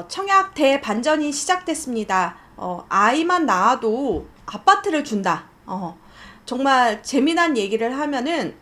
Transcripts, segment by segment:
청약 대반전이 시작됐습니다. 아이만 낳아도 아파트를 준다. 정말 재미난 얘기를 하면은,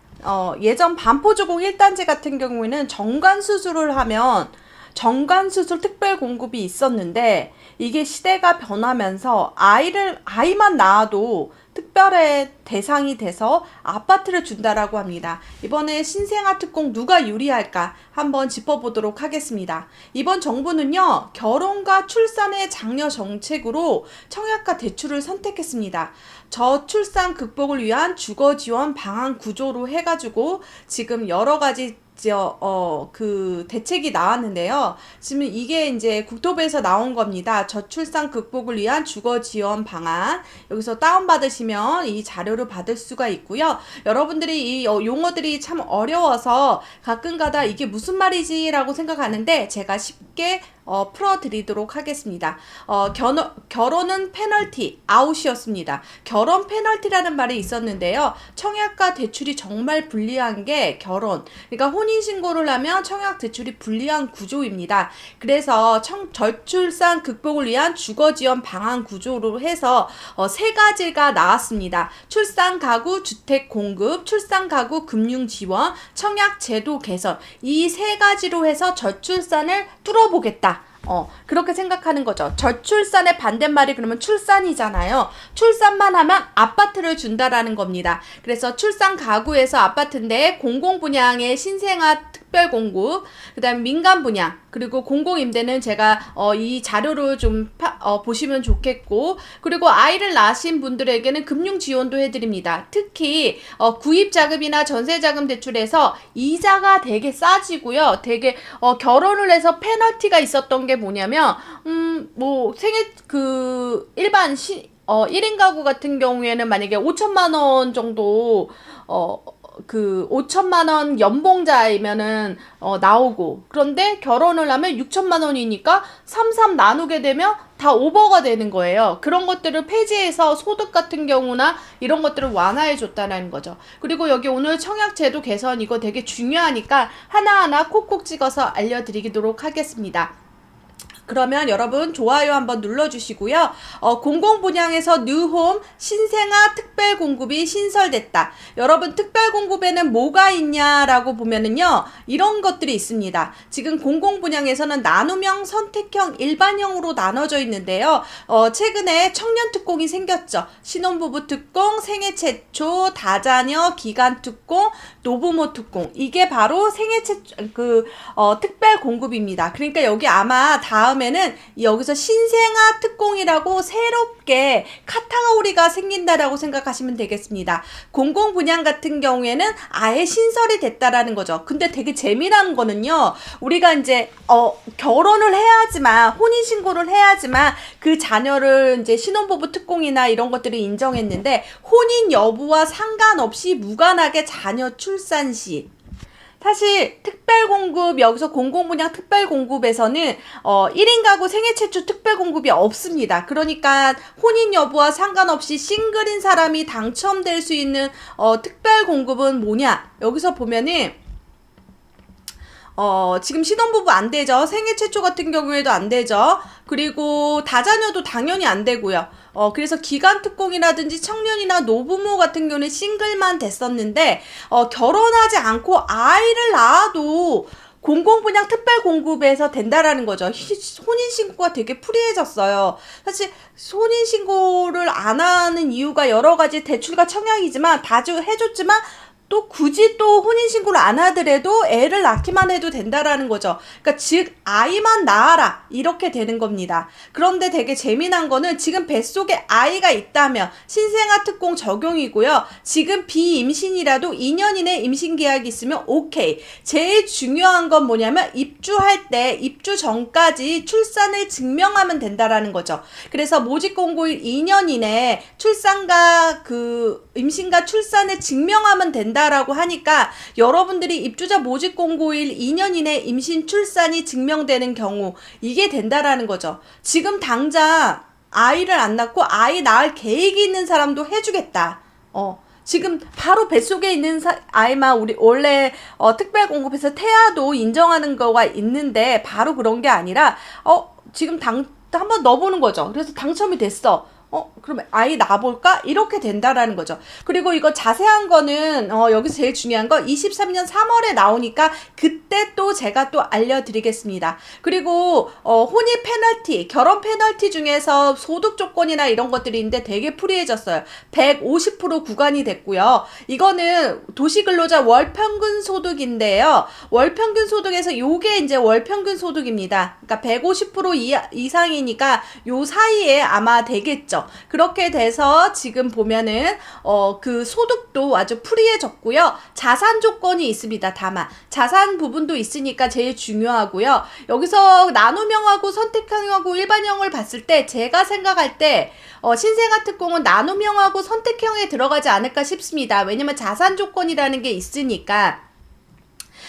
예전 반포주공 1단지 같은 경우에는 정관수술을 하면 정관수술 특별 공급이 있었는데, 이게 시대가 변하면서 아이만 낳아도 특별의 대상이 돼서 아파트를 준다라고 합니다. 이번에 신생아 특공 누가 유리할까 한번 짚어보도록 하겠습니다. 이번 정부는요, 결혼과 출산의 장려 정책으로 청약과 대출을 선택했습니다. 저출산 극복을 위한 주거 지원 방안 구조로 해가지고 지금 여러 가지 그 대책이 나왔는데요. 지금 이게 이제 국토부에서 나온 겁니다. 저출산 극복을 위한 주거 지원 방안. 여기서 다운받으시면 이 자료를 받을 수가 있고요. 여러분들이 이 용어들이 참 어려워서 가끔가다 이게 무슨 말이지 라고 생각하는데 제가 쉽게 풀어드리도록 하겠습니다. 결혼은 페널티, 아웃이었습니다. 결혼 페널티라는 말이 있었는데요. 청약과 대출이 정말 불리한 게 결혼. 그러니까 혼인신고를 하면 청약 대출이 불리한 구조입니다. 그래서 저출산 극복을 위한 주거지원 방안 구조로 해서 세 가지가 나왔습니다. 출산 가구 주택 공급, 출산 가구 금융 지원, 청약 제도 개선. 이 세 가지로 해서 저출산을 뚫어보겠다. 그렇게 생각하는 거죠. 저출산의 반대말이 그러면 출산이잖아요. 출산만 하면 아파트를 준다라는 겁니다. 그래서 출산 가구에서 아파트인데 공공분양의 신생아 특별 공급, 그 다음 민간 분양, 그리고 공공임대는 제가 이 자료를 좀 보시면 좋겠고, 그리고 아이를 낳으신 분들에게는 금융 지원도 해드립니다. 특히 구입자금이나 전세자금 대출에서 이자가 되게 싸지고요. 되게 결혼을 해서 페널티가 있었던 게 뭐냐면 뭐 생애 일반 1인 가구 같은 경우에는 만약에 5천만 원 정도 5천만 원 연봉자이면은 나오고, 그런데 결혼을 하면 6천만 원이니까 3 나누게 되면 다 오버가 되는 거예요. 그런 것들을 폐지해서 소득 같은 경우나 이런 것들을 완화해 줬다는 거죠. 그리고 여기 오늘 청약제도 개선 이거 되게 중요하니까 하나하나 콕콕 찍어서 알려드리도록 하겠습니다. 그러면 여러분 좋아요 한번 눌러주시고요. 공공분양에서 뉴홈 신생아 특별공급이 신설됐다. 여러분 특별공급에는 뭐가 있냐라고 보면은요. 이런 것들이 있습니다. 지금 공공분양에서는 나눔형, 선택형, 일반형으로 나눠져 있는데요. 최근에 청년특공이 생겼죠. 신혼부부 특공, 생애 최초, 다자녀, 기간특공, 노부모 특공. 이게 바로 생애 최초 특별공급입니다. 그러니까 여기 아마 다음에는 여기서 신생아 특공이라고 새롭게 카테고리가 생긴다라고 생각하시면 되겠습니다. 공공분양 같은 경우에는 아예 신설이 됐다라는 거죠. 근데 되게 재미난 거는요. 우리가 이제 결혼을 해야지만 혼인신고를 해야지만 그 자녀를 이제 신혼부부 특공이나 이런 것들을 인정했는데 혼인 여부와 상관없이 무관하게 자녀 출산 시 사실 특별공급 여기서 공공분양 특별공급에서는 1인 가구 생애 최초 특별공급이 없습니다. 그러니까 혼인 여부와 상관없이 싱글인 사람이 당첨될 수 있는 특별공급은 뭐냐? 여기서 보면은 지금 신혼부부 안 되죠. 생애 최초 같은 경우에도 안 되죠. 그리고 다자녀도 당연히 안 되고요. 그래서 기간특공이라든지 청년이나 노부모 같은 경우는 싱글만 됐었는데, 결혼하지 않고 아이를 낳아도 공공분양 특별공급에서 된다라는 거죠. 혼인신고가 되게 프리해졌어요. 사실 혼인신고를 안 하는 이유가 여러 가지 대출과 청약이지만 다 해줬지만 또 굳이 또 혼인신고를 안 하더라도 애를 낳기만 해도 된다라는 거죠. 그러니까 즉 아이만 낳아라 이렇게 되는 겁니다. 그런데 되게 재미난 거는 지금 뱃속에 아이가 있다면 신생아 특공 적용이고요. 지금 비임신이라도 2년 이내 임신 계약이 있으면 오케이. 제일 중요한 건 뭐냐면 입주할 때 입주 전까지 출산을 증명하면 된다라는 거죠. 그래서 모집 공고일 2년 이내 출산과 임신과 출산을 증명하면 된다라고 하니까 여러분들이 입주자 모집 공고일 2년 이내 임신 출산이 증명되는 경우 이게 된다라는 거죠. 지금 당장 아이를 안 낳고 아이 낳을 계획이 있는 사람도 해주겠다. 지금 바로 뱃속에 있는 아이만 우리 원래 특별 공급해서 태아도 인정하는 거가 있는데 바로 그런 게 아니라 지금 한번 넣어보는 거죠. 그래서 당첨이 됐어. 그러면 아이 낳아볼까? 이렇게 된다라는 거죠. 그리고 이거 자세한 거는, 여기서 제일 중요한 거 23년 3월에 나오니까 그때 또 제가 또 알려드리겠습니다. 그리고, 혼인 페널티, 결혼 페널티 중에서 소득 조건이나 이런 것들이 있는데 되게 프리해졌어요. 150% 구간이 됐고요. 이거는 도시근로자 월평균 소득인데요. 월평균 소득에서 요게 이제 월평균 소득입니다. 그러니까 150% 이상이니까 요 사이에 아마 되겠죠. 그렇게 돼서 지금 보면은 그 소득도 아주 프리해졌고요. 자산 조건이 있습니다. 다만 자산 부분도 있으니까 제일 중요하고요. 여기서 나눔형하고 선택형하고 일반형을 봤을 때 제가 생각할 때 신생아 특공은 나눔형하고 선택형에 들어가지 않을까 싶습니다. 왜냐면 자산 조건이라는 게 있으니까.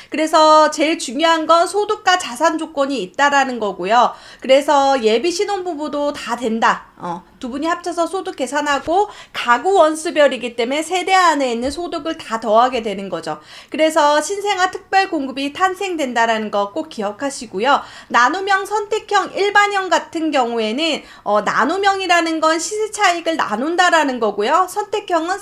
그래서 제일 중요한 건 소득과 자산 조건이 있다라는 거고요. 그래서 예비 신혼부부도 다 된다. 두 분이 합쳐서 소득 계산하고 가구 원수별이기 때문에 세대 안에 있는 소득을 다 더하게 되는 거죠. 그래서 신생아 특별 공급이 탄생된다라는 거 꼭 기억하시고요. 나눔형, 선택형, 일반형 같은 경우에는 나눔형이라는 건 시세 차익을 나눈다라는 거고요. 선택형은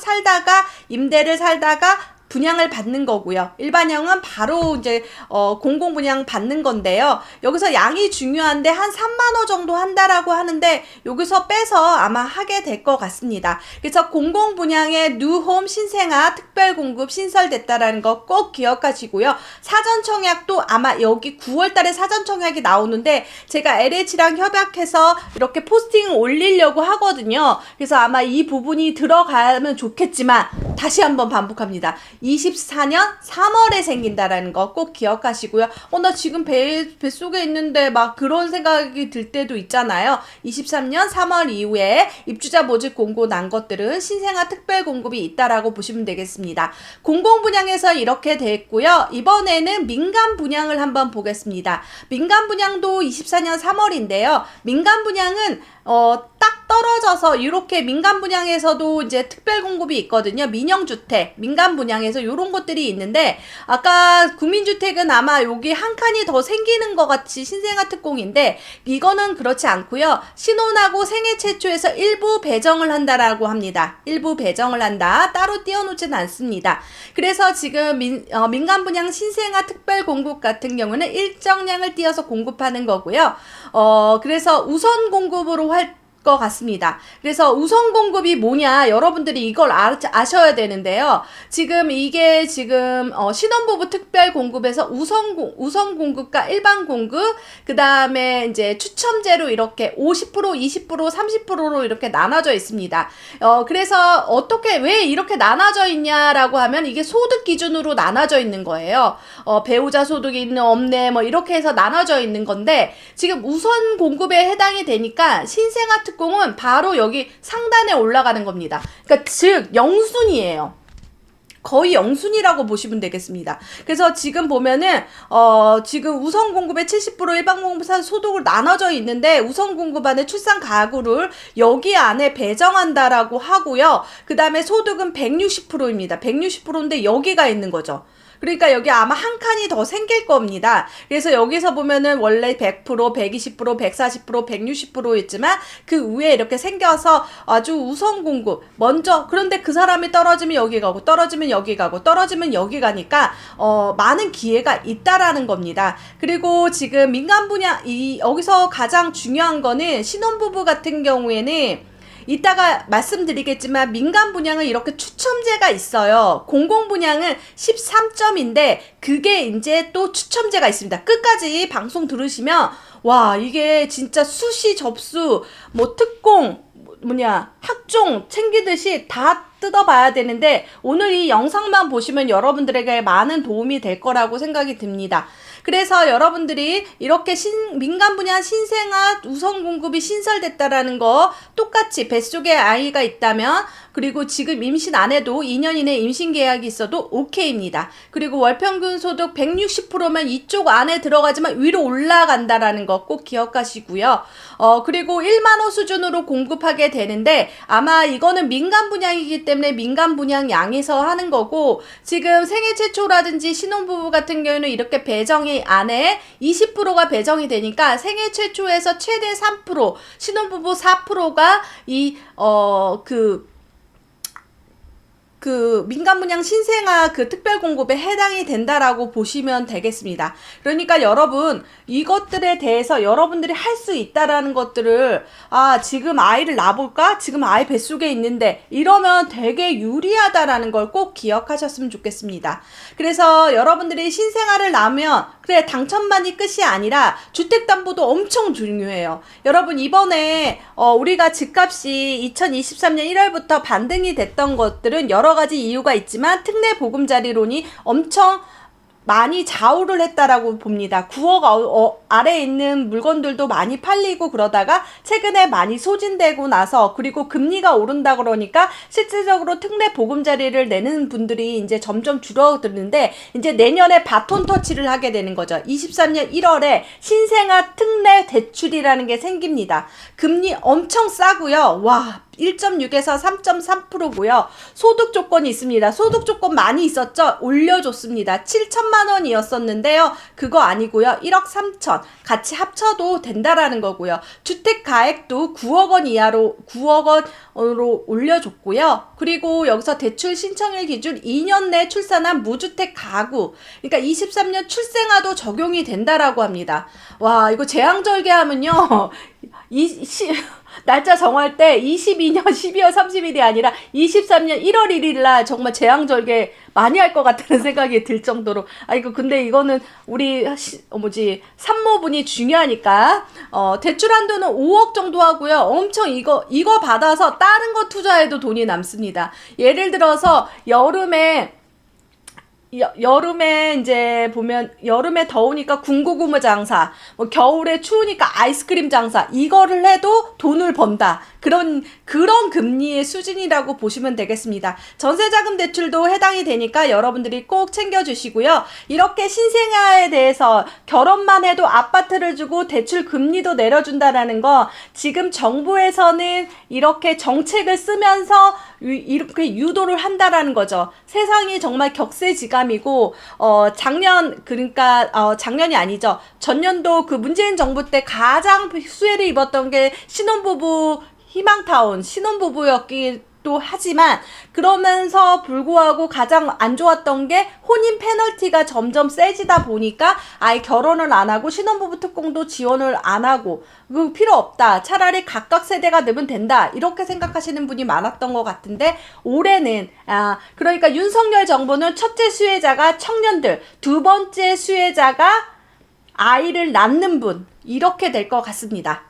임대를 살다가 분양을 받는 거고요. 일반형은 바로 이제 공공분양 받는 건데요. 여기서 양이 중요한데 한 3만 호 정도 한다라고 하는데 여기서 빼서 아마 하게 될 것 같습니다. 그래서 공공분양의 뉴홈 신생아 특별공급 신설됐다라는 거 꼭 기억하시고요. 사전청약도 아마 여기 9월 달에 사전청약이 나오는데 제가 LH랑 협약해서 이렇게 포스팅을 올리려고 하거든요. 그래서 아마 이 부분이 들어가면 좋겠지만 다시 한번 반복합니다. 24년 3월에 생긴다라는 거 꼭 기억하시고요. 나 지금 뱃속에 있는데 막 그런 생각이 들 때도 있잖아요. 23년 3월 이후에 입주자 모집 공고 난 것들은 신생아 특별 공급이 있다라고 보시면 되겠습니다. 공공분양에서 이렇게 됐고요. 이번에는 민간 분양을 한번 보겠습니다. 민간 분양도 24년 3월인데요. 민간 분양은 딱 떨어져서 이렇게 민간 분양에서도 이제 특별 공급이 있거든요. 민영주택, 민간 분양에서 이런 것들이 있는데 아까 국민주택은 아마 여기 한 칸이 더 생기는 것 같이 신생아 특공인데 이거는 그렇지 않고요. 신혼하고 생애 최초에서 일부 배정을 한다라고 합니다. 일부 배정을 한다. 따로 띄워놓지는 않습니다. 그래서 지금 민간 분양 신생아 특별 공급 같은 경우는 일정량을 띄어서 공급하는 거고요. 그래서 우선 공급으로 할 것 같습니다. 그래서 우선 공급이 뭐냐 여러분들이 이걸 아셔야 되는데요. 이게 신혼부부 특별 공급에서 우선 공급과 일반 공급 그 다음에 이제 추첨제로 이렇게 50% 20% 30%로 이렇게 나눠져 있습니다. 그래서 왜 이렇게 나눠져 있냐라고 하면 이게 소득 기준으로 나눠져 있는 거예요. 배우자 소득이 있는 없네 뭐 이렇게 해서 나눠져 있는 건데 지금 우선 공급에 해당이 되니까 신생아 특공은 바로 여기 상단에 올라가는 겁니다. 그러니까 즉 영순이에요. 거의 영순이라고 보시면 되겠습니다. 그래서 지금 보면은 지금 우선 공급의 70% 일반 공급사 소득을 나눠져 있는데 우선 공급 안에 출산 가구를 여기 안에 배정한다라고 하고요. 그 다음에 소득은 160%입니다. 160%인데 여기가 있는 거죠. 그러니까 여기 아마 한 칸이 더 생길 겁니다. 그래서 여기서 보면은 원래 100%, 120%, 140%, 160%였지만 그 위에 이렇게 생겨서 아주 우선 공급. 그런데 그 사람이 떨어지면 여기 가고, 떨어지면 여기 가고, 떨어지면 여기 가니까, 많은 기회가 있다라는 겁니다. 그리고 지금 민간 분야, 여기서 가장 중요한 거는 신혼부부 같은 경우에는 이따가 말씀드리겠지만 민간 분양은 이렇게 추첨제가 있어요. 공공 분양은 13점인데 그게 이제 또 추첨제가 있습니다. 끝까지 방송 들으시면 와 이게 진짜 수시 접수 특공 학종 챙기듯이 다 뜯어봐야 되는데 오늘 이 영상만 보시면 여러분들에게 많은 도움이 될 거라고 생각이 듭니다. 그래서 여러분들이 이렇게 민간 분야 신생아 우선 공급이 신설됐다라는 거 똑같이 뱃속에 아이가 있다면 그리고 지금 임신 안 해도 2년 이내 임신 계약이 있어도 오케이입니다. 그리고 월평균 소득 160%면 이쪽 안에 들어가지만 위로 올라간다라는 거 꼭 기억하시고요. 그리고 1만 호 수준으로 공급하게 되는데 아마 이거는 민간 분양이기 때문에 민간 분양 양에서 하는 거고 지금 생애 최초라든지 신혼부부 같은 경우는 이렇게 배정이 안에 20%가 배정이 되니까 생애 최초에서 최대 3%, 신혼부부 4%가 민간 분양 신생아 특별 공급에 해당이 된다라고 보시면 되겠습니다. 그러니까 여러분 이것들에 대해서 여러분들이 할 수 있다라는 것들을 지금 아이를 낳아볼까? 지금 아이 뱃속에 있는데 이러면 되게 유리하다라는 걸 꼭 기억하셨으면 좋겠습니다. 그래서 여러분들이 신생아를 낳으면 그래 당첨만이 끝이 아니라 주택담보도 엄청 중요해요. 여러분 이번에 우리가 집값이 2023년 1월부터 반등이 됐던 것들은 여러 가지 이유가 있지만 특례 보금자리론이 엄청 많이 좌우를 했다라고 봅니다. 9억 아래에 있는 물건들도 많이 팔리고 그러다가 최근에 많이 소진되고 나서 그리고 금리가 오른다 그러니까 실질적으로 특례 보금자리를 내는 분들이 이제 점점 줄어드는데 이제 내년에 바톤 터치를 하게 되는 거죠. 23년 1월에 신생아 특례 대출이라는 게 생깁니다. 금리 엄청 싸고요. 와 1.6에서 3.3%고요. 소득 조건이 있습니다. 소득 조건 많이 있었죠? 올려줬습니다. 7천만 원이었었는데요. 그거 아니고요. 1억 3천 같이 합쳐도 된다라는 거고요. 주택 가액도 9억 원 이하로 9억 원으로 올려줬고요. 그리고 여기서 대출 신청일 기준 2년 내 출산한 무주택 가구 그러니까 23년 출생아도 적용이 된다라고 합니다. 와 이거 재앙절개하면요. 날짜 정할 때 22년 12월 30일이 아니라 23년 1월 1일 날 정말 재앙절개 많이 할 것 같다는 생각이 들 정도로 근데 이거는 우리 산모분이 중요하니까 대출 한도는 5억 정도 하고요. 엄청 이거 받아서 다른 거 투자해도 돈이 남습니다. 예를 들어서 여름에 이제 보면 여름에 더우니까 군고구마 장사, 겨울에 추우니까 아이스크림 장사 이거를 해도 돈을 번다. 그런 금리의 수준이라고 보시면 되겠습니다. 전세자금 대출도 해당이 되니까 여러분들이 꼭 챙겨주시고요. 이렇게 신생아에 대해서 결혼만 해도 아파트를 주고 대출 금리도 내려준다라는 거 지금 정부에서는 이렇게 정책을 쓰면서 이렇게 유도를 한다라는 거죠. 세상이 정말 격세지감이고 작년이 아니죠. 전년도 문재인 정부 때 가장 수혜를 입었던 게 신혼부부 희망타운 신혼부부였기도 하지만 그러면서 불구하고 가장 안 좋았던 게 혼인 페널티가 점점 세지다 보니까 아예 결혼을 안 하고 신혼부부 특공도 지원을 안 하고 그 필요 없다. 차라리 각각 세대가 넣으면 된다. 이렇게 생각하시는 분이 많았던 것 같은데 올해는 그러니까 윤석열 정부는 첫째 수혜자가 청년들, 두 번째 수혜자가 아이를 낳는 분 이렇게 될 것 같습니다.